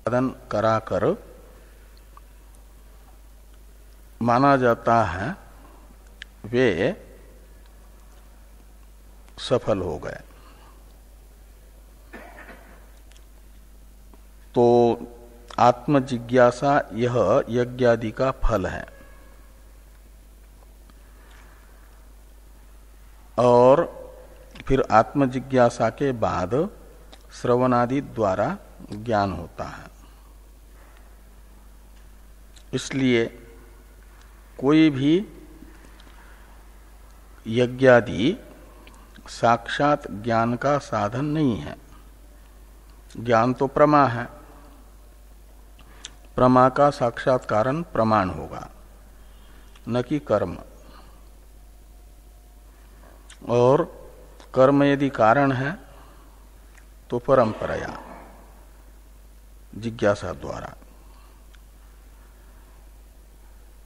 साधन कराकर माना जाता है वे सफल हो गए। तो आत्मजिज्ञासा यह यज्ञादि का फल है। और फिर आत्मजिज्ञासा के बाद श्रवणादि द्वारा ज्ञान होता है। इसलिए कोई भी यज्ञादि साक्षात ज्ञान का साधन नहीं है। ज्ञान तो प्रमा है, प्रमा का साक्षात कारण प्रमाण होगा, न कि कर्म। और कर्म यदि कारण है तो परंपराया जिज्ञासा द्वारा।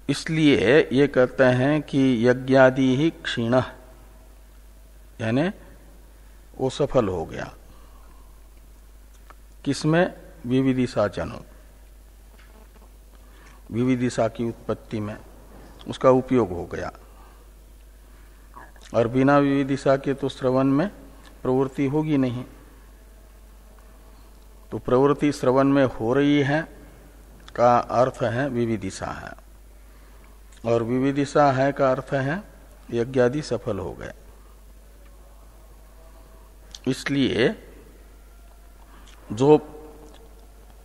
इसलिए ये कहते हैं कि यज्ञादि ही क्षीण, यानी वो सफल हो गया। किसमें? विविदिशा जनो, विविदिशा की उत्पत्ति में उसका उपयोग हो गया। और बिना विविदिशा के तो श्रवण में प्रवृत्ति होगी नहीं। तो प्रवृत्ति श्रवण में हो रही है का अर्थ है विविदिशा है, और विविदिशा है का अर्थ है यज्ञादि सफल हो गए। इसलिए जो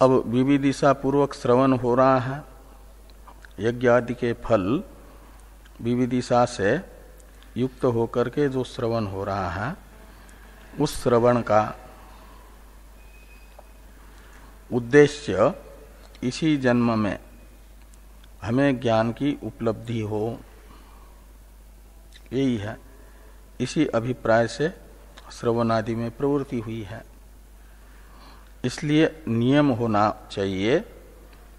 अब विविदिशा पूर्वक श्रवण हो रहा है, यज्ञ आदि के फल विविदिशा से युक्त होकर के जो श्रवण हो रहा है, उस श्रवण का उद्देश्य इसी जन्म में हमें ज्ञान की उपलब्धि हो, यही है। इसी अभिप्राय से श्रवण आदि में प्रवृत्ति हुई है। इसलिए नियम होना चाहिए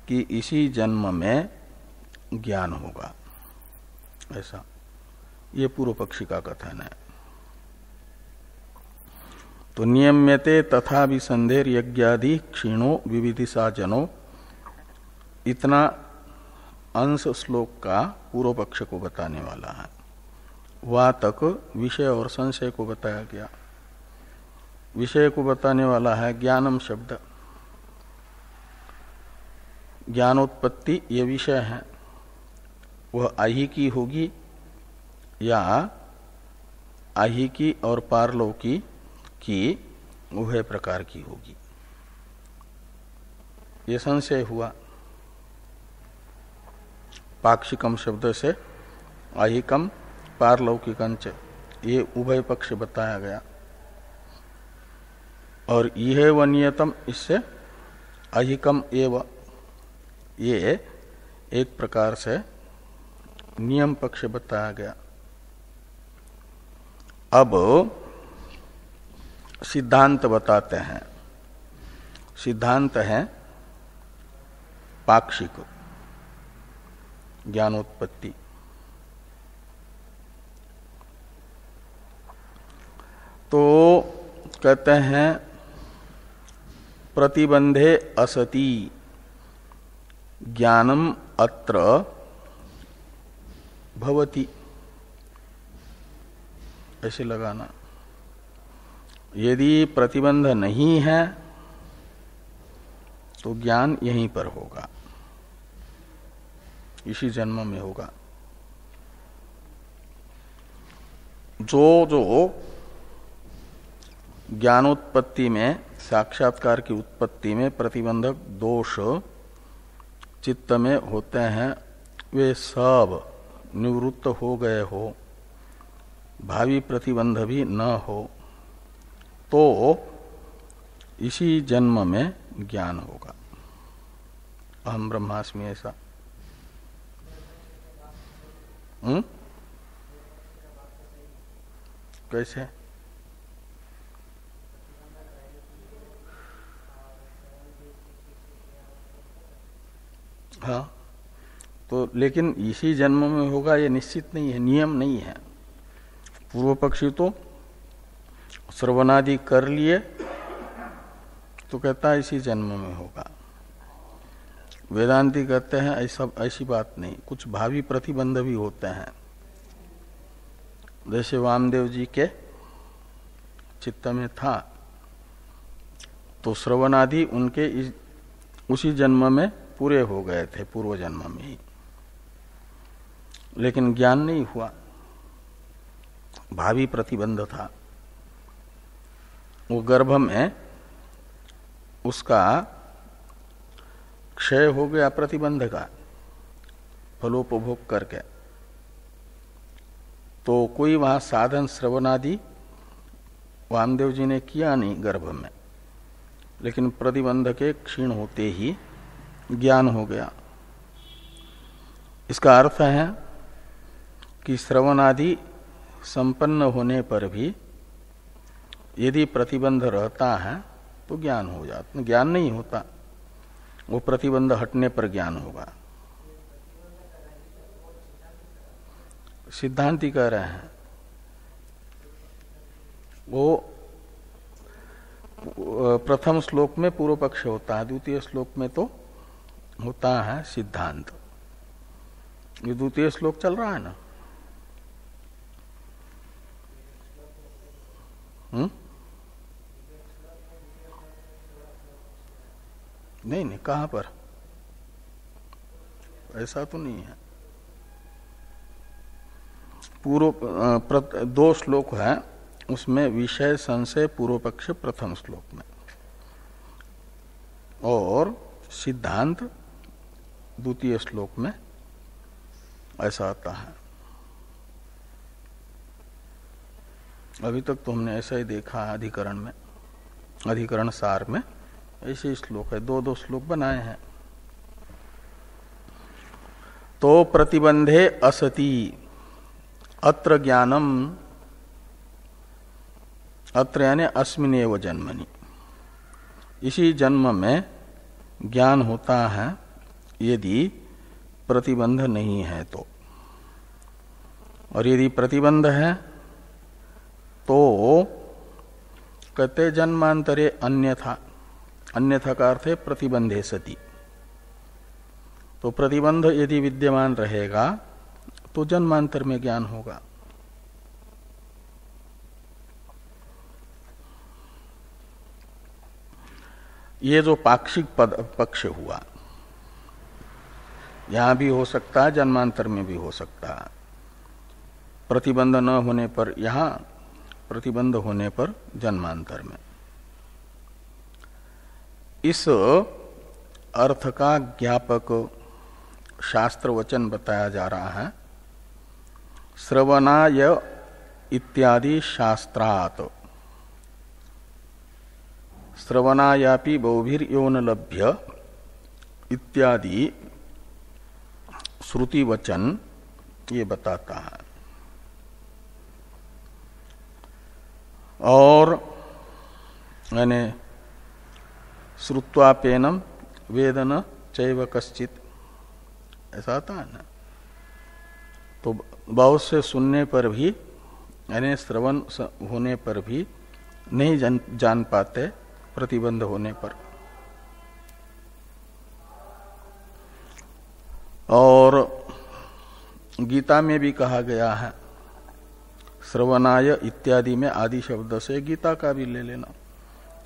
कि इसी जन्म में ज्ञान होगा, ऐसा ये पूर्व पक्षी का कथन है। तो नियम्यते तथा विसंधेर यज्ञादि क्षीणो विविदिशा जनो, इतना अंश श्लोक का पूर्व पक्ष को बताने वाला है। वहां तक विषय और संशय को बताया गया। विषय को बताने वाला है ज्ञानम शब्द। ज्ञानोत्पत्ति ये विषय है, वह आहिकी होगी या आहिकी और पारलौकी की उभय प्रकार की होगी, ये संशय हुआ। पाक्षिकम शब्द से आहिकम पारलौकिकंच, ये उभय पक्ष बताया गया। और यह व नियतम, इससे अहिकम एव, ये एक प्रकार से नियम पक्ष बताया गया। अब सिद्धांत बताते हैं। सिद्धांत है पाक्षिक ज्ञानोत्पत्ति। तो कहते हैं प्रतिबंधे असति ज्ञानम अत्र भवति, ऐसे लगाना। यदि प्रतिबंध नहीं है तो ज्ञान यहीं पर होगा, इसी जन्म में होगा। जो जो ज्ञानोत्पत्ति में, साक्षात्कार की उत्पत्ति में प्रतिबंधक दोष चित्त में होते हैं, वे सब निवृत्त हो गए हो, भावी प्रतिबंध भी न हो, तो इसी जन्म में ज्ञान होगा। अहम ब्रह्मास्मि, ऐसा। कैसे? हाँ, तो लेकिन इसी जन्म में होगा ये निश्चित नहीं है, नियम नहीं है। पूर्व पक्षी तो श्रवणादि कर लिए तो कहता है इसी जन्म में होगा, वेदांती कहते हैं ऐसी बात नहीं, कुछ भावी प्रतिबंध भी होते हैं। जैसे वामदेव जी के चित्त में था तो श्रवणादि उनके उसी जन्म में पूरे हो गए थे, पूर्व जन्म में ही, लेकिन ज्ञान नहीं हुआ, भावी प्रतिबंध था। वो गर्भ में उसका क्षय हो गया प्रतिबंध का, फलोपभोग करके। तो कोई वहां साधन श्रवणादि वामदेव जी ने किया नहीं गर्भ में, लेकिन प्रतिबंध के क्षीण होते ही ज्ञान हो गया। इसका अर्थ है कि श्रवणादि संपन्न होने पर भी यदि प्रतिबंध रहता है तो ज्ञान हो जाता, ज्ञान नहीं होता, वो प्रतिबंध हटने पर ज्ञान होगा। सिद्धांती कह रहे हैं वो प्रथम श्लोक में पूर्व पक्ष होता है, द्वितीय श्लोक में तो होता है सिद्धांत। ये द्वितीय श्लोक चल रहा है ना? नहीं, कहां पर? ऐसा तो नहीं है। पूर्व दो श्लोक है, उसमें विषय संशय पूर्व पक्ष प्रथम श्लोक में और सिद्धांत द्वितीय श्लोक में ऐसा आता है। अभी तक तो हमने ऐसा ही देखा है अधिकरण में, अधिकरण सार में ऐसे श्लोक है, दो श्लोक बनाए हैं। तो प्रतिबंधे असति अत्र ज्ञानम, अत्र यानी अस्मिनेव जन्मनि, इसी जन्म में ज्ञान होता है यदि प्रतिबंध नहीं है तो। और यदि प्रतिबंध है तो कहते जन्मांतरे अन्यथा, अन्यथा का अर्थ है प्रतिबंधे सति। तो प्रतिबंध यदि विद्यमान रहेगा तो जन्मांतर में ज्ञान होगा। ये जो पाक्षिक पक्ष हुआ, यहां भी हो सकता है, जन्मांतर में भी हो सकता है। प्रतिबंध न होने पर यहां, प्रतिबंध होने पर जन्मांतर में। इस अर्थ का ज्ञापक शास्त्र वचन बताया जा रहा है। श्रवणाय इत्यादि शास्त्रात्, श्रवणायापि बहुभिर्यो न लभ्य इत्यादि श्रुति वचन ये बताता है। और यानी श्रुत्वापेनम वेदन चैव कश्चित, ऐसा आता है ना। तो बहुत से सुनने पर भी, यानी श्रवण होने पर भी नहीं जान पाते प्रतिबंध होने पर। और गीता में भी कहा गया है, श्रवणाय इत्यादि में आदि शब्द से गीता का भी ले लेना।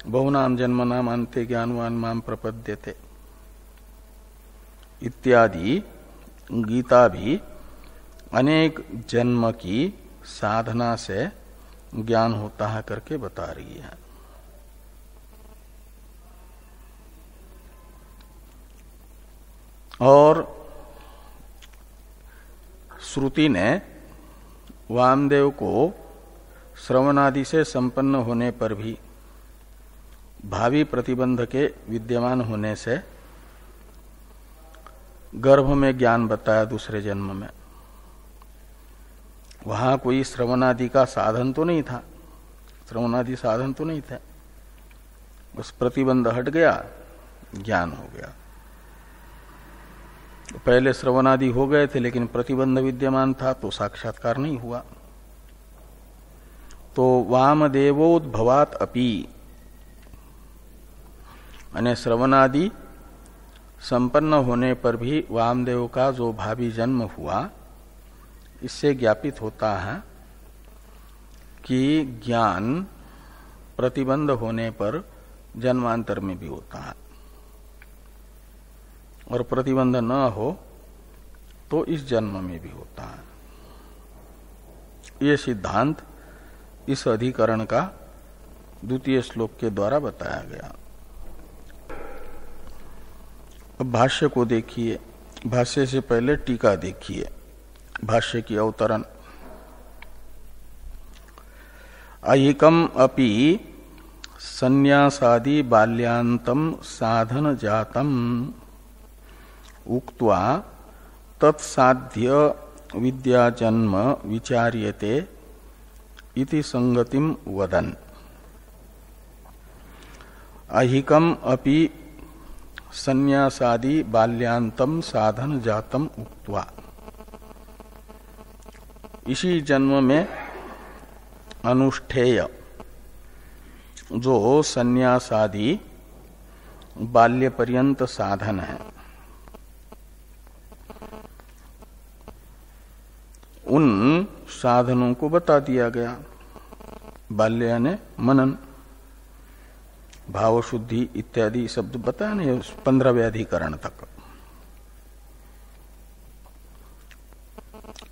बहुनाम जन्मनाम अन्ते ज्ञानवान माम प्रपद्यते इत्यादि गीता भी अनेक जन्म की साधना से ज्ञान होता है करके बता रही है। और श्रुति ने वामदेव को श्रवणादि से संपन्न होने पर भी भावी प्रतिबंध के विद्यमान होने से गर्भ में ज्ञान बताया दूसरे जन्म में। वहां कोई श्रवणादि का साधन तो नहीं था, श्रवणादि साधन तो नहीं थे, बस प्रतिबंध हट गया, ज्ञान हो गया। पहले श्रवणादि हो गए थे लेकिन प्रतिबंध विद्यमान था तो साक्षात्कार नहीं हुआ। तो वामदेवोद्भवात अपि, यानी श्रवणादि संपन्न होने पर भी वामदेव का जो भावी जन्म हुआ, इससे ज्ञापित होता है कि ज्ञान प्रतिबंध होने पर जन्मांतर में भी होता है, और प्रतिबंध न हो तो इस जन्म में भी होता है। ये सिद्धांत इस अधिकरण का द्वितीय श्लोक के द्वारा बताया गया। अब भाष्य को देखिए, भाष्य से पहले टीका देखिए, भाष्य की अवतरण। अहिकम अपि संन्यासादि बाल्यान्तम साधन जातम उक्त्वा तत्साध्य विद्या जन्म विचार्यते इति संगतिम वदन्। अहिकम अपि संन्यासादि बाल्यान्तम साधन जातम उक्त्वा, इसी जन्म में अनुष्ठेय जो संन्यासादि बाल्य पर्यंत साधन है, उन साधनों को बता दिया गया। बाल्य यानी मनन, भाव शुद्धि इत्यादि शब्द बताया नहीं 15वें अधिकरण तक।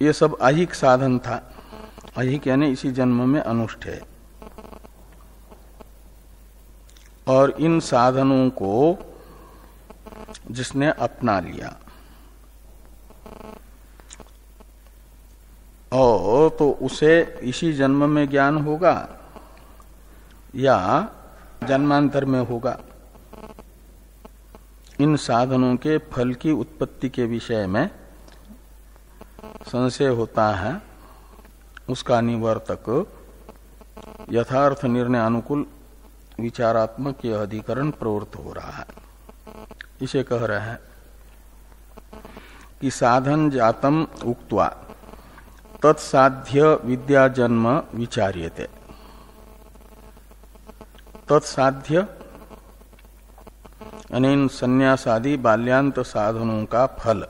ये सब ऐहिक साधन था। ऐहिक यानी इसी जन्म में अनुष्ठेय। और इन साधनों को जिसने अपना लिया और तो उसे इसी जन्म में ज्ञान होगा या जन्मांतर में होगा। इन साधनों के फल की उत्पत्ति के विषय में संशय होता है, उसका निवर्तक यथार्थ निर्णय अनुकूल विचारात्मक यह अधिकरण प्रवृत्त हो रहा है। इसे कह रहे हैं कि साधन जातम उक्त्वा तत्साध्य विद्या जन्म विचार्यते। तत्साध्य यानी इन संन्यासादि बाल्यांत साधनों का फल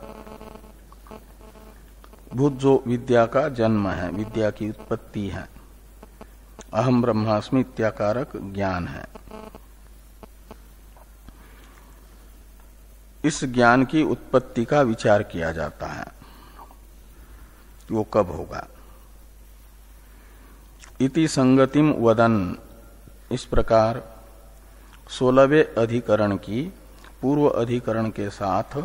भूत जो विद्या का जन्म है, विद्या की उत्पत्ति है, अहम ब्रह्मास्मि इत्याकारक ज्ञान है। इस ज्ञान की उत्पत्ति का विचार किया जाता है, वो कब होगा। इति संगतिम वदन, इस प्रकार 16वें अधिकरण की पूर्व अधिकरण के साथ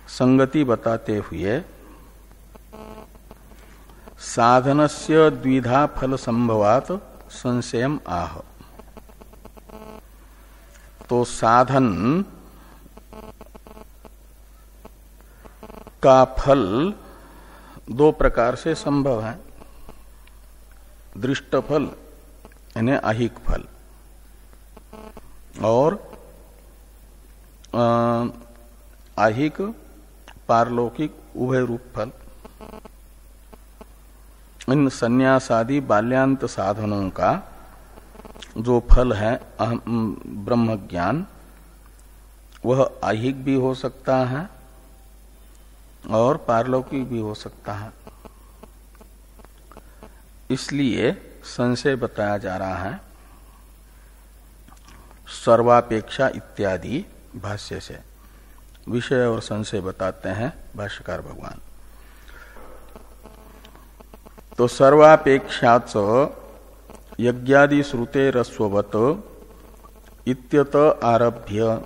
संगति बताते हुए साधनस्य द्विधा फल संभवात संशयम आह। तो साधन का फल दो प्रकार से संभव है। दृष्ट फल यानी ऐहिक फल और ऐहिक पारलौकिक उभय रूप फल। इन संन्यासादि बाल्यांत साधनों का जो फल है ब्रह्म ज्ञान, वह ऐहिक भी हो सकता है और पारलौकिक भी हो सकता है। इसलिए संशय बताया जा रहा है सर्वापेक्षा इत्यादि भाष्य से। विषय और संशय बताते हैं भाष्यकार भगवान। तो सर्वापेक्षाच यज्ञादि श्रुते रस्ववत इत्यत आरभ्य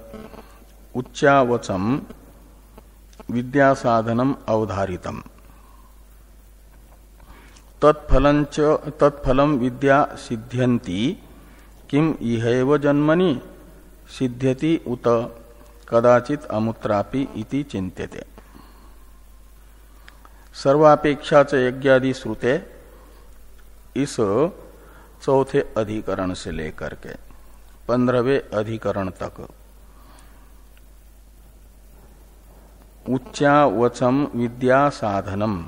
उच्चावचम विद्या साधनम अवधारितम तत्फलम विद्या सिद्ध्यन्ति किम इहैव जन्मनि सिद्ध्यति उत कदाचित अमुत्रापि इति चिन्त्यते। सर्वापेक्षा च यज्ञादि श्रुते, इस चौथे अधिकरण से लेकर के 15वें अधिकरण तक उच्चावचम विद्या साधनम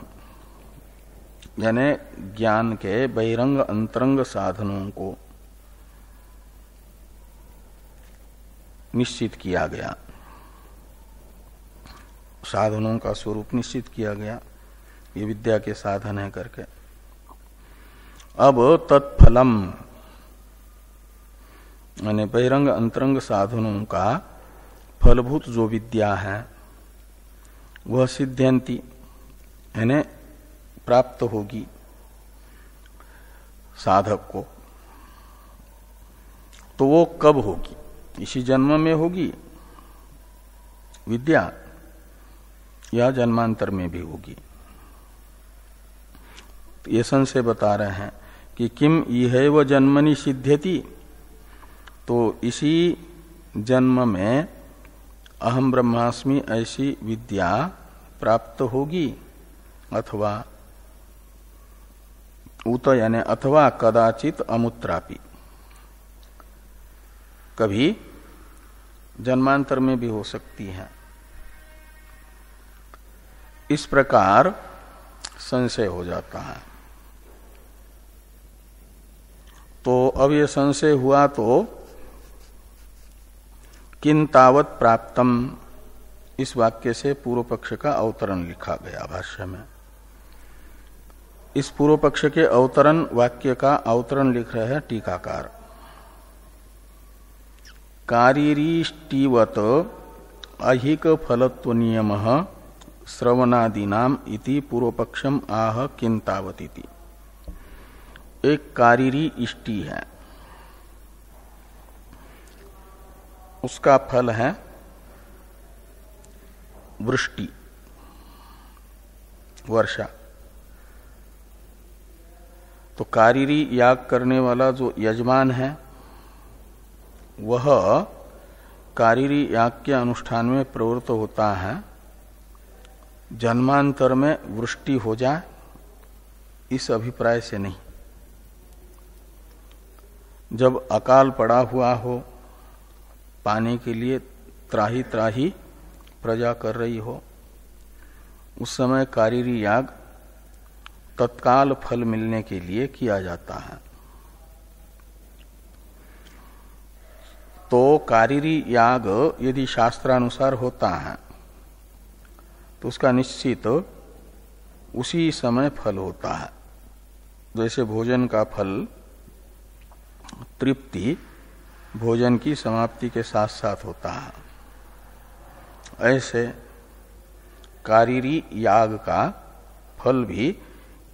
यानी ज्ञान के बहिरंग अंतरंग साधनों को निश्चित किया गया। साधनों का स्वरूप निश्चित किया गया, ये विद्या के साधन है करके। अब तत्फलम यानी बहिरंग अंतरंग साधनों का फलभूत जो विद्या है वह सिद्ध्यंती यानी प्राप्त होगी साधक को। तो वो कब होगी? इसी जन्म में होगी विद्या या जन्मांतर में भी होगी? ये संशय बता रहे हैं कि किम इहैव जन्मनि सिद्ध्यति, तो इसी जन्म में अहम ब्रह्मास्मि ऐसी विद्या प्राप्त होगी, अथवा उत यानी अथवा कदाचित अमुत्रापि, कभी जन्मांतर में भी हो सकती है। इस प्रकार संशय हो जाता है। तो अब ये संशय हुआ तो किन तावत प्राप्तम, इस वाक्य से पूर्व पक्ष का अवतरण लिखा गया भाष्य में। इस पूर्व पक्ष के अवतरण वाक्य का अवतरण लिख रहे हैं टीकाकार। कारीरीष्टिवत अहिक फलत्व नियमः श्रवणादीनाम इति पूर्वपक्षम आह किंतावतीति। एक कारीरी इष्टि है, उसका फल है वृष्टि, वर्षा। तो कारीरी याग करने वाला जो यजमान है वह कारीरी याग के अनुष्ठान में प्रवृत्त होता है जन्मांतर में वृष्टि हो जाए इस अभिप्राय से नहीं। जब अकाल पड़ा हुआ हो, पाने के लिए त्राही त्राही प्रजा कर रही हो, उस समय कारीरी याग तत्काल फल मिलने के लिए किया जाता है। तो कारीरी याग यदि शास्त्रानुसार होता है तो उसका निश्चित उसी समय फल होता है। जैसे भोजन का फल तृप्ति भोजन की समाप्ति के साथ साथ होता है, ऐसे कारीरी याग का फल भी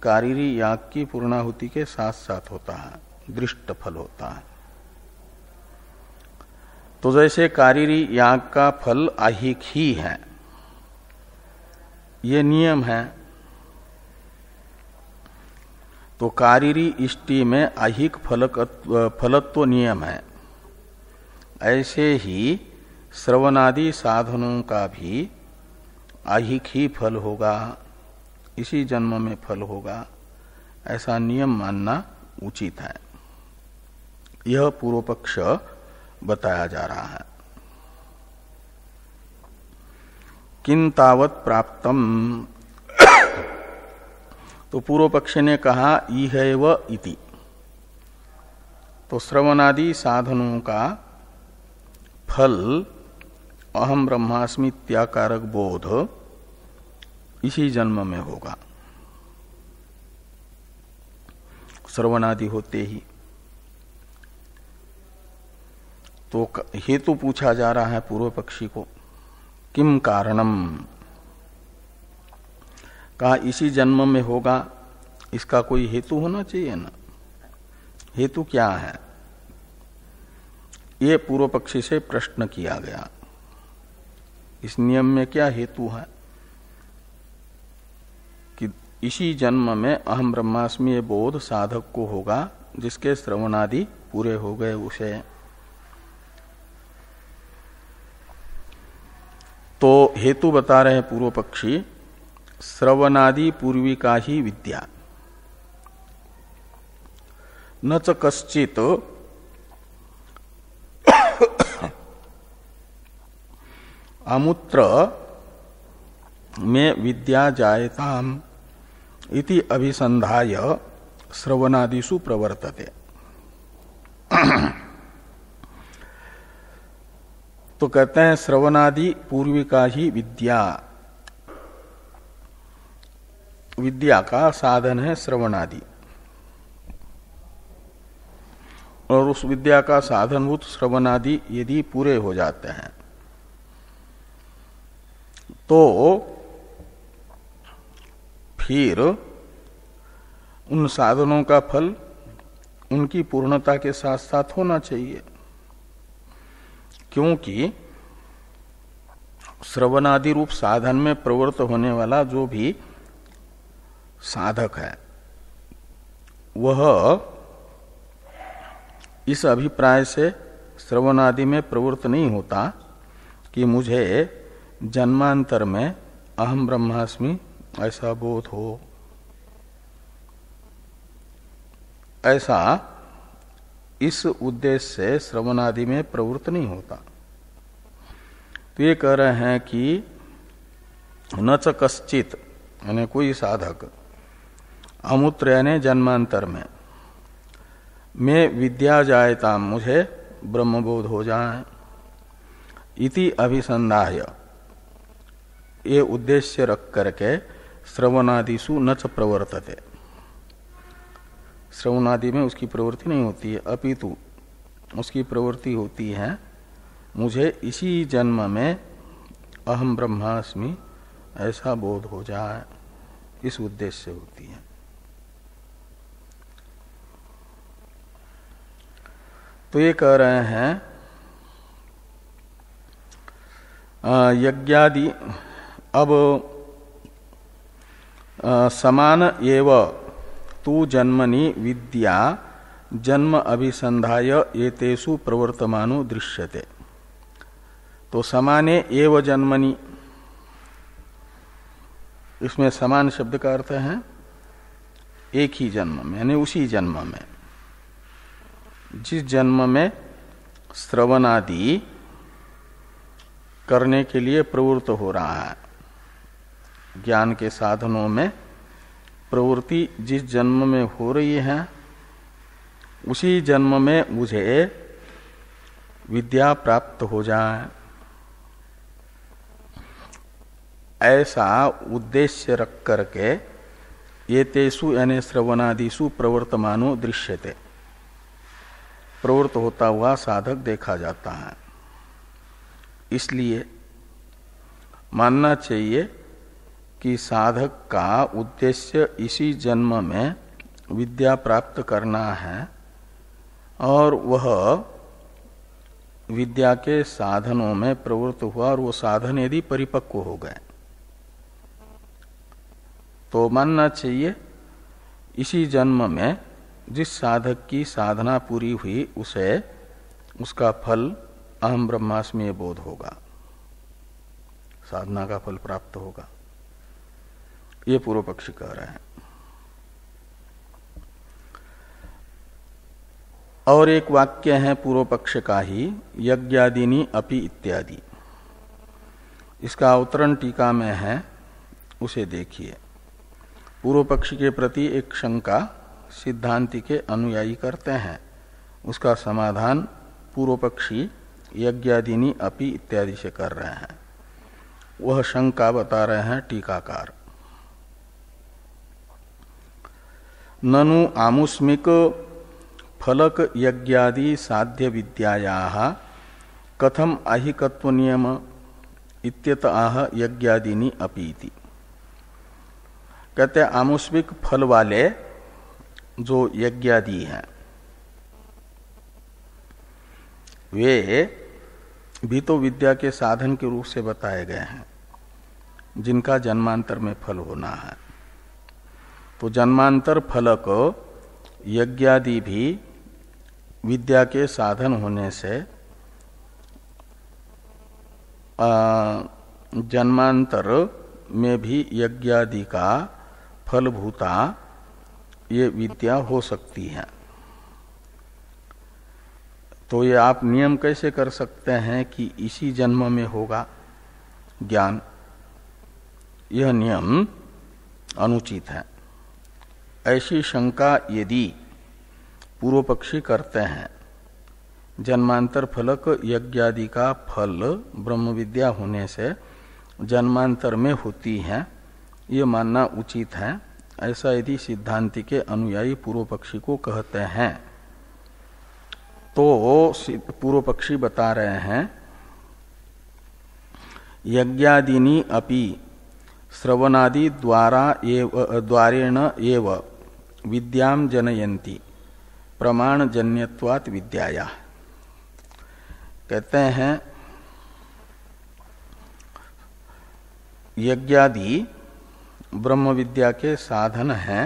कारीरी याग की पूर्णाहुति के साथ साथ होता है, दृष्ट फल होता है। तो जैसे कारीरी याग का फल आहिक ही है, ये नियम है। तो कारीरी इष्टि में आहिक फलत्व नियम है, ऐसे ही श्रवणादि साधनों का भी आहिक ही फल होगा, इसी जन्म में फल होगा, ऐसा नियम मानना उचित है। यह पूर्व पक्ष बताया जा रहा है। किन तावत प्राप्तम, तो पूर्व पक्ष ने कहा इहैव इति, तो श्रवणादि साधनों का फल अहम ब्रह्मास्मि त्याकारक बोध इसी जन्म में होगा, श्रवणादि होते ही। तो हेतु पूछा जा रहा है पूर्व पक्षी को, किम कारणम, कहा इसी जन्म में होगा, इसका कोई हेतु होना चाहिए ना। हेतु क्या है, ये पूर्व पक्षी से प्रश्न किया गया। इस नियम में क्या हेतु है कि इसी जन्म में अहम ब्रह्मास्मि बोध साधक को होगा जिसके श्रवणादि पूरे हो गए उसे। तो हेतु बता रहे पूर्व पक्षी, श्रवणादि पूर्विका ही विद्या, न च कश्चित अमुत्र में विद्या जायताम इति अभिसंधाय श्रवणादिषु प्रवर्तते। तो कहते हैं श्रवणादि पूर्विका ही विद्या, विद्या का साधन है श्रवणादि, और उस विद्या का साधनभूत श्रवणादि यदि पूरे हो जाते हैं तो फिर उन साधनों का फल उनकी पूर्णता के साथ साथ होना चाहिए, क्योंकि श्रवणादि रूप साधन में प्रवृत्त होने वाला जो भी साधक है वह इस अभिप्राय से श्रवणादि में प्रवृत्त नहीं होता कि मुझे जन्मांतर में अहम ब्रह्मास्मि ऐसा बोध हो, ऐसा इस उद्देश्य से श्रवणादि में प्रवृत्त नहीं होता। तो ये कह रहे हैं कि न च कश्चित यानी कोई साधक अमूत्र यानी जन्मांतर में विद्या जायता मुझे ब्रह्मबोध हो जाए इति अभिसंधाय ये उद्देश्य रख करके श्रवणादिषु न च प्रवर्तते, श्रवणादि में उसकी प्रवृत्ति नहीं होती है, अपितु उसकी प्रवृत्ति होती है मुझे इसी जन्म में अहम ब्रह्मास्मि ऐसा बोध हो जाए, इस उद्देश्य से होती है। तो ये कह रहे हैं यज्ञादि अब समान एव तु जन्मनि विद्या जन्म अभिसंधाय एतेषु प्रवर्तमानो दृश्यते। तो समाने एव जन्मनि, इसमें समान शब्द का अर्थ है एक ही जन्म में, यानी उसी जन्म में, जिस जन्म में श्रवणादि करने के लिए प्रवृत्त हो रहा है, ज्ञान के साधनों में प्रवृत्ति जिस जन्म में हो रही है उसी जन्म में मुझे विद्या प्राप्त हो जाए, ऐसा उद्देश्य रख करके ये तेषु यानी श्रवणादिषु प्रवर्तमानो दृश्यते, प्रवृत्त होता हुआ साधक देखा जाता है। इसलिए मानना चाहिए कि साधक का उद्देश्य इसी जन्म में विद्या प्राप्त करना है और वह विद्या के साधनों में प्रवृत्त हुआ और वो साधन यदि परिपक्व हो गए तो मानना चाहिए इसी जन्म में जिस साधक की साधना पूरी हुई उसे उसका फल अहम ब्रह्मास्मि बोध होगा, साधना का फल प्राप्त होगा, ये पूर्व पक्षी कह रहे हैं। और एक वाक्य है पूर्व पक्ष का ही, यज्ञादिनी अपि इत्यादि, इसका अवतरण टीका में है, उसे देखिए। पूर्व पक्षी के प्रति एक शंका सिद्धांति के अनुयायी करते हैं, उसका समाधान पूर्व पक्षी यज्ञादिनी अपि इत्यादि से कर रहे हैं। वह शंका बता रहे हैं टीकाकार। ननु आमुष्मिक फलक यज्ञादि साध्य विद्यायाः कथम आहिकत्व नियम इत्यत आह यज्ञादिनी अपीति। कहते हैं आमुष्मिक फल वाले जो यज्ञादि हैं वे भी तो विद्या के साधन के रूप से बताए गए हैं, जिनका जन्मांतर में फल होना है। तो जन्मांतर फलक यज्ञादि भी विद्या के साधन होने से जन्मांतर में भी यज्ञादि का फलभूता ये विद्या हो सकती है। तो ये आप नियम कैसे कर सकते हैं कि इसी जन्म में होगा ज्ञान? यह नियम अनुचित है। ऐसी शंका यदि पूर्व पक्षी करते हैं, जन्मांतर फलक यज्ञादि का फल ब्रह्म विद्या होने से जन्मांतर में होती है, ये मानना उचित है, ऐसा यदि सिद्धांति के अनुयायी पूर्व पक्षी को कहते हैं तो पूर्व पक्षी बता रहे हैं यज्ञादिनी अपि श्रवणादि द्वारेण एव विद्याम जनयन्ति प्रमाणजन्यत्वात् विद्याया। कहते हैं यज्ञादि ब्रह्म विद्या के साधन हैं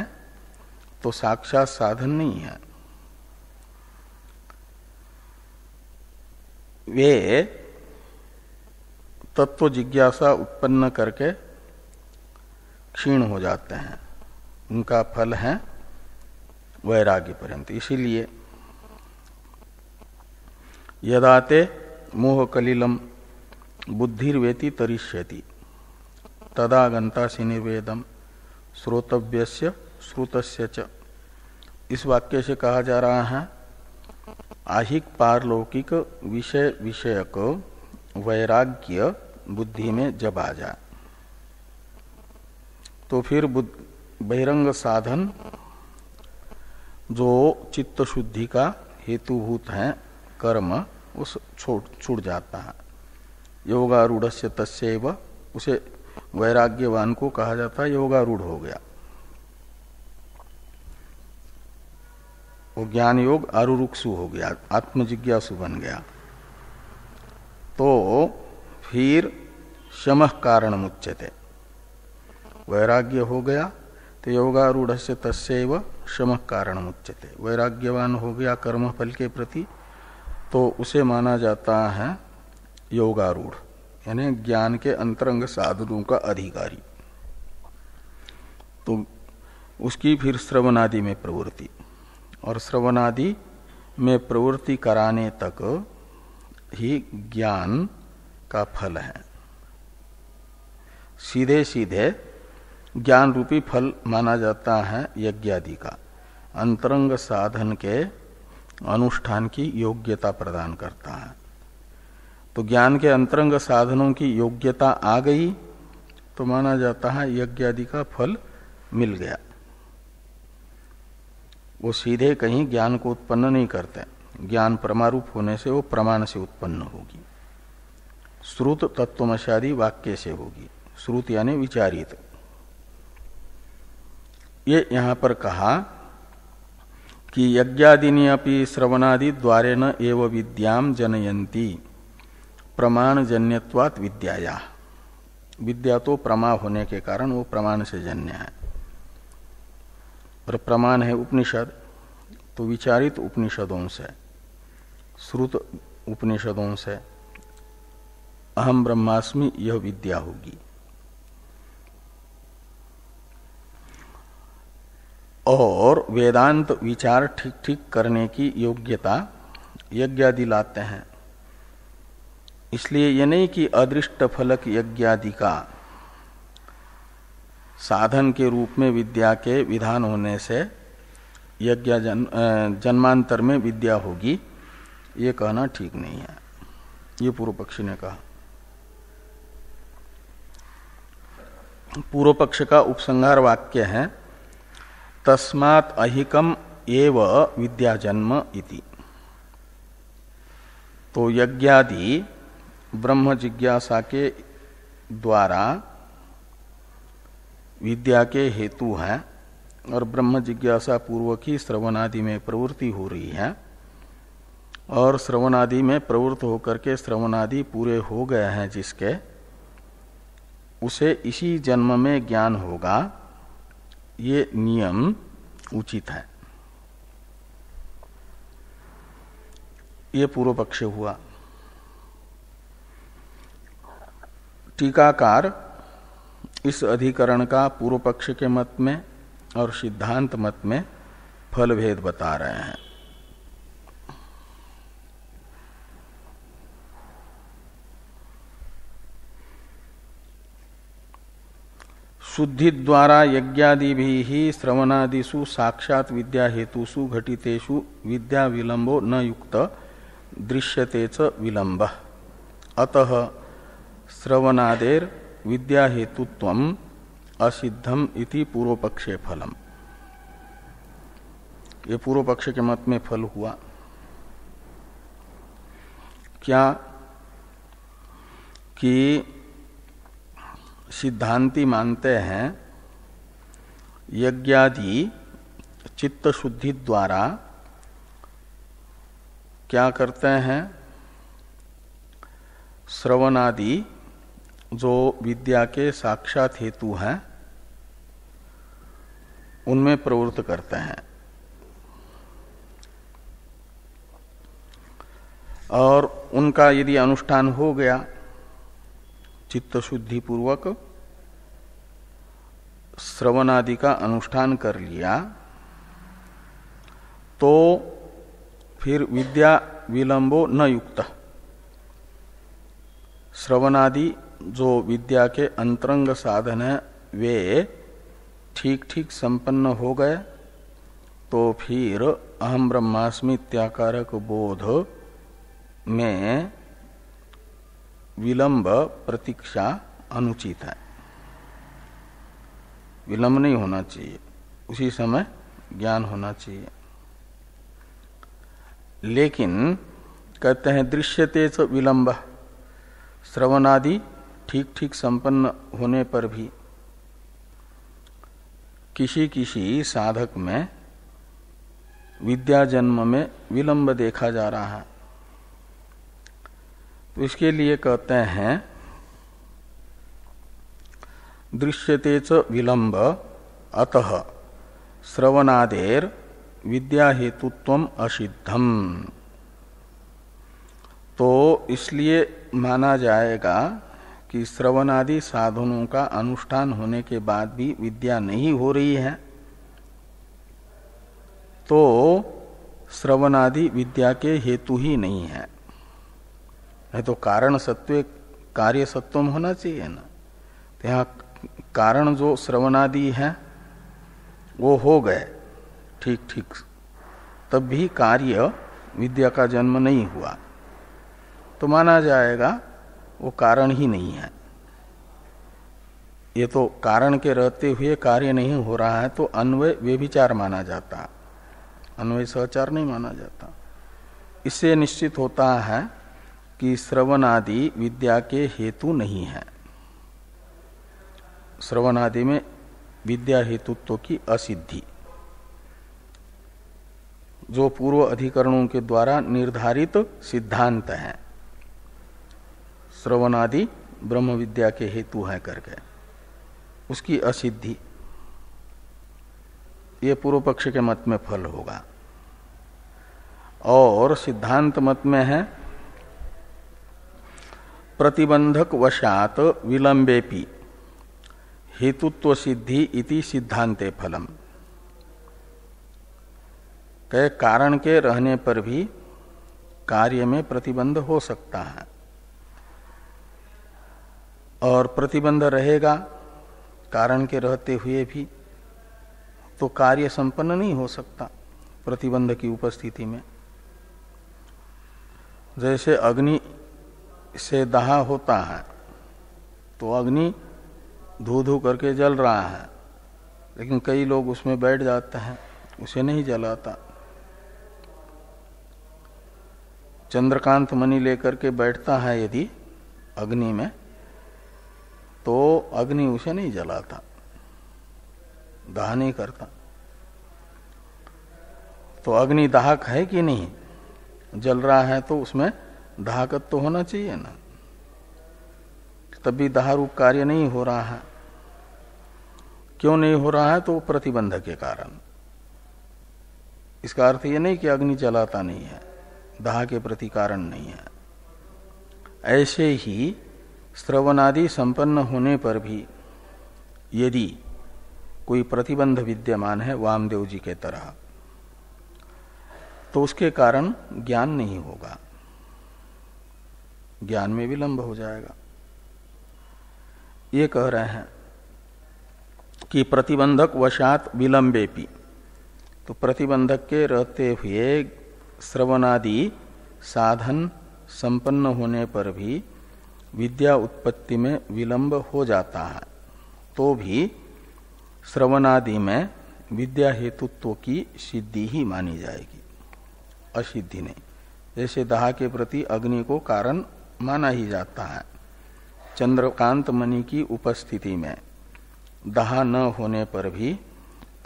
तो साक्षात साधन नहीं है। वे तत्व जिज्ञासा उत्पन्न करके क्षीण हो जाते हैं, उनका फल है वैराग्य पर्यंत। इसीलिए यदाते मोह कलिलम बुद्धिर्वेति तरिष्यति तदा गंतासि निर्वेदम श्रोतव्यस्य श्रुतस्य च। इस वाक्य से कहा जा रहा है आहिक पारलौकिक विषय विषयक वैराग्य बुद्धि में जब आ जाए तो फिर बहिरंग साधन जो चित्त शुद्धि का हेतुभूत है कर्म उस छूट जाता है। योगारूढ़स्य तस्यैव, उसे वैराग्यवान को कहा जाता है योगारूढ़ हो गया। वो ज्ञान योग आरुरुक्षु हो गया, आत्मजिज्ञासु बन गया। तो फिर शमः कारण मुच्यते, वैराग्य हो गया तो योगारूढ़स्य तस्यैव शमः कारण मुच्यते। वैराग्यवान हो गया कर्म फल के प्रति तो उसे माना जाता है योगारूढ़, यानी ज्ञान के अंतरंग साधनों का अधिकारी। तो उसकी फिर श्रवणादि में प्रवृत्ति, और श्रवणादि में प्रवृत्ति कराने तक ही ज्ञान का फल है। सीधे सीधे ज्ञान रूपी फल माना जाता है यज्ञादि का, अंतरंग साधन के अनुष्ठान की योग्यता प्रदान करता है। तो ज्ञान के अंतरंग साधनों की योग्यता आ गई तो माना जाता है यज्ञादि का फल मिल गया। वो सीधे कहीं ज्ञान को उत्पन्न नहीं करते, ज्ञान प्रमारूप होने से वो प्रमाण से उत्पन्न होगी, श्रुत तत्वमशादी वाक्य से होगी। श्रुत यानी विचारित। ये यहां पर कहा कि यज्ञादिनी अपि श्रवणादि द्वारेण एव विद्याम जनयन्ति प्रमाणजन्यत्वात् विद्याया। विद्या तो प्रमा होने के कारण वो प्रमाण से जन्य है, और प्रमाण है उपनिषद, तो विचारित उपनिषदों से, श्रुत उपनिषदों से अहम ब्रह्मास्मि यह विद्या होगी। और वेदांत विचार ठीक ठीक करने की योग्यता यज्ञादि लाते हैं। इसलिए ये नहीं कि अदृष्ट फलक यज्ञादि का साधन के रूप में विद्या के विधान होने से यज्ञ जन्मांतर में विद्या होगी, ये कहना ठीक नहीं है। ये पूर्व पक्षी ने कहा। पूर्व पक्ष का उपसंहार वाक्य है तस्मात् अहिकम एव विद्या जन्म इति। तो यज्ञादि ब्रह्म जिज्ञासा के द्वारा विद्या के हेतु हैं, और ब्रह्म जिज्ञासा पूर्वक ही श्रवणादि में प्रवृत्ति हो रही है, और श्रवणादि में प्रवृत्त होकर के श्रवणादि पूरे हो गए हैं जिसके, उसे इसी जन्म में ज्ञान होगा, ये नियम उचित है। ये पूर्व पक्ष हुआ। टीकाकार इस अधिकरण का पूर्व पक्ष के मत में और सिद्धांत मत में फल भेद बता रहे हैं। शुद्धि द्वारा यज्ञादि भी ही श्रवणादिषु साक्षात विद्या हेतुषु घटितेषु विद्या विलंबो न युक्त दृश्यते च विलंब। अतः श्रवणादेर विद्या हेतुत्वम असिद्धम इति पूर्व पक्षे फलम। ये पूर्व पक्ष के मत में फल हुआ। क्या कि सिद्धांती मानते हैं यज्ञादि चित्त शुद्धि द्वारा क्या करते हैं, श्रवणादि जो विद्या के साक्षात हेतु हैं उनमें प्रवृत्त करते हैं, और उनका यदि अनुष्ठान हो गया चित्त शुद्धि पूर्वक श्रवणादि का अनुष्ठान कर लिया, तो फिर विद्या विलंबो न युक्त। श्रवणादि जो विद्या के अंतरंग साधन है वे ठीक ठीक संपन्न हो गए, तो फिर अहम ब्रह्मास्मि इत्याकारक बोध में विलंब प्रतीक्षा अनुचित है, विलंब नहीं होना चाहिए, उसी समय ज्ञान होना चाहिए। लेकिन कहते हैं दृश्यते च विलंब, श्रवणादि ठीक ठीक संपन्न होने पर भी किसी किसी साधक में विद्या जन्म में विलंब देखा जा रहा है, तो इसके लिए कहते हैं दृश्यते च विलंब अतः श्रवणादेर विद्या हेतुत्वम असिद्धम। तो इसलिए माना जाएगा कि श्रवणादि साधनों का अनुष्ठान होने के बाद भी विद्या नहीं हो रही है, तो श्रवणादि विद्या के हेतु ही नहीं है। तो कारण सत्व कार्य सत्वम होना चाहिए ना। तो यहाँ कारण जो श्रवणादि है वो हो गए ठीक ठीक, तब भी कार्य विद्या का जन्म नहीं हुआ, तो माना जाएगा वो कारण ही नहीं है। ये तो कारण के रहते हुए कार्य नहीं हो रहा है, तो अन्वय व्यभिचार माना जाता, अन्वय सहचार नहीं माना जाता। इससे निश्चित होता है कि श्रवणादि विद्या के हेतु नहीं है, श्रवणादि में विद्या हेतुत्व की असिद्धि जो पूर्व अधिकरणों के द्वारा निर्धारित सिद्धांत है, श्रवणादि ब्रह्म विद्या के हेतु है करके, उसकी असिद्धि, ये पूर्व पक्ष के मत में फल होगा। और सिद्धांत मत में है प्रतिबंधक वशात विलंबेपि हेतुत्व सिद्धि इति सिद्धांते फलम। कहे कारण के रहने पर भी कार्य में प्रतिबंध हो सकता है, और प्रतिबंध रहेगा कारण के रहते हुए भी, तो कार्य संपन्न नहीं हो सकता प्रतिबंध की उपस्थिति में। जैसे अग्नि से दाह होता है, तो अग्नि धू धू करके जल रहा है, लेकिन कई लोग उसमें बैठ जाते हैं, उसे नहीं जलाता। चंद्रकांत मणि लेकर के बैठता है यदि अग्नि में, तो अग्नि उसे नहीं जलाता, दाह नहीं करता। तो अग्नि दाहक है कि नहीं, जल रहा है तो उसमें दाहकत्व तो होना चाहिए ना, तब भी दाह रूप कार्य नहीं हो रहा है। क्यों नहीं हो रहा है, तो प्रतिबंध के कारण। इसका अर्थ ये नहीं कि अग्नि जलाता नहीं है, दाह के प्रति कारण नहीं है। ऐसे ही श्रवणादि संपन्न होने पर भी यदि कोई प्रतिबंध विद्यमान है वामदेव जी के तरह, तो उसके कारण ज्ञान नहीं होगा, ज्ञान में विलंब हो जाएगा। ये कह रहे हैं कि प्रतिबंधक वशात विलंबेपि, तो प्रतिबंधक के रहते हुए श्रवणादि साधन संपन्न होने पर भी विद्या उत्पत्ति में विलंब हो जाता है, तो भी श्रवणादि में विद्या हेतुत्व की सिद्धि ही मानी जाएगी, असिद्धि नहीं। जैसे दाह के प्रति अग्नि को कारण माना ही जाता है, चंद्रकांत मणि की उपस्थिति में दाह न होने पर भी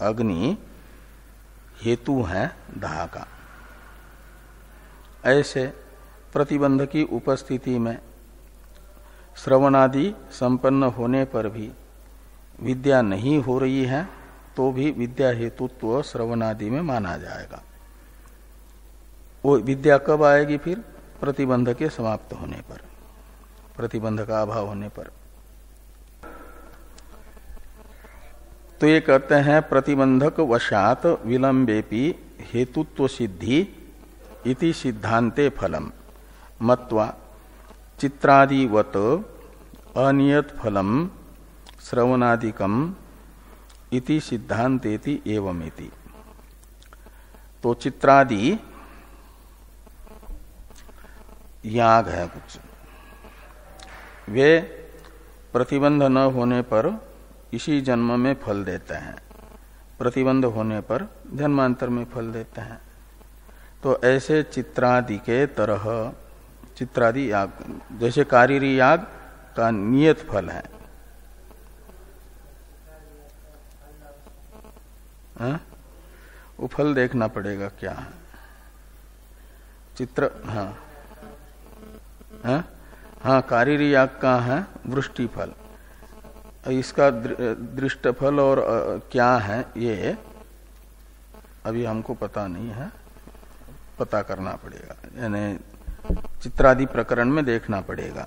अग्नि हेतु है दाह का। ऐसे प्रतिबंध की उपस्थिति में श्रवणादि संपन्न होने पर भी विद्या नहीं हो रही है तो भी विद्या हेतुत्व श्रवणादि में माना जाएगा। वो विद्या कब आएगी फिर? प्रतिबंध के समाप्त होने पर, प्रतिबंध का अभाव होने पर। तो ये कहते हैं प्रतिबंधक वशात विलंबेपि हेतुत्व सिद्धि इति सिद्धांते फलम मत्वा चित्रादिवत अनियत फलम श्रवणादिकम इति सिद्धांतेति एवमेति। तो चित्रादि याग है कुछ, वे प्रतिबंध न होने पर इसी जन्म में फल देते हैं, प्रतिबंध होने पर जन्मांतर में फल देते हैं। तो ऐसे चित्रादि के तरह चित्रादि याग, जैसे कारीरी याग का नियत फल है, वो फल देखना पड़ेगा क्या है चित्र। हाँ कारीरी याग का है वृष्टि फल, इसका दृष्ट फल और क्या है ये अभी हमको पता नहीं है, पता करना पड़ेगा, यानी चित्रादि प्रकरण में देखना पड़ेगा।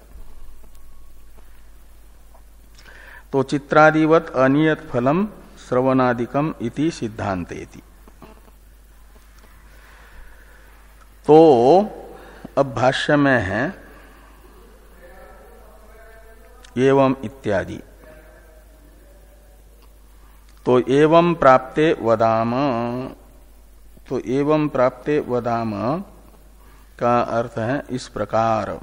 तो चित्रादिवत अनियत फलम श्रवणादिकम इति सिद्धांतेति। तो अब भाष्य में है एवं इत्यादि। तो एवं प्राप्ते वदाम, तो एवं प्राप्ते वदाम का अर्थ है इस प्रकार,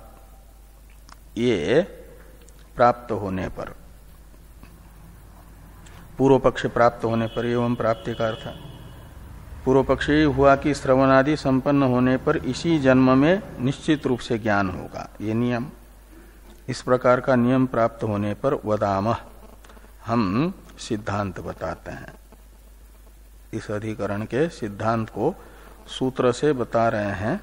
ये प्राप्त होने पर, पूर्व पक्ष प्राप्त होने पर एवं प्राप्ति का अर्थ है, पूर्व पक्ष ये हुआ कि श्रवणादि संपन्न होने पर इसी जन्म में निश्चित रूप से ज्ञान होगा, ये नियम। इस प्रकार का नियम प्राप्त होने पर वदाम हम सिद्धांत बताते हैं। इस अधिकरण के सिद्धांत को सूत्र से बता रहे हैं,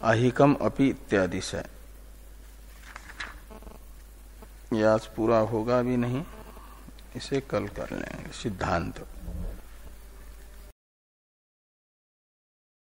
अहिकम अपि इत्यादि से। यह आज पूरा होगा भी नहीं, इसे कल कर लेंगे सिद्धांत।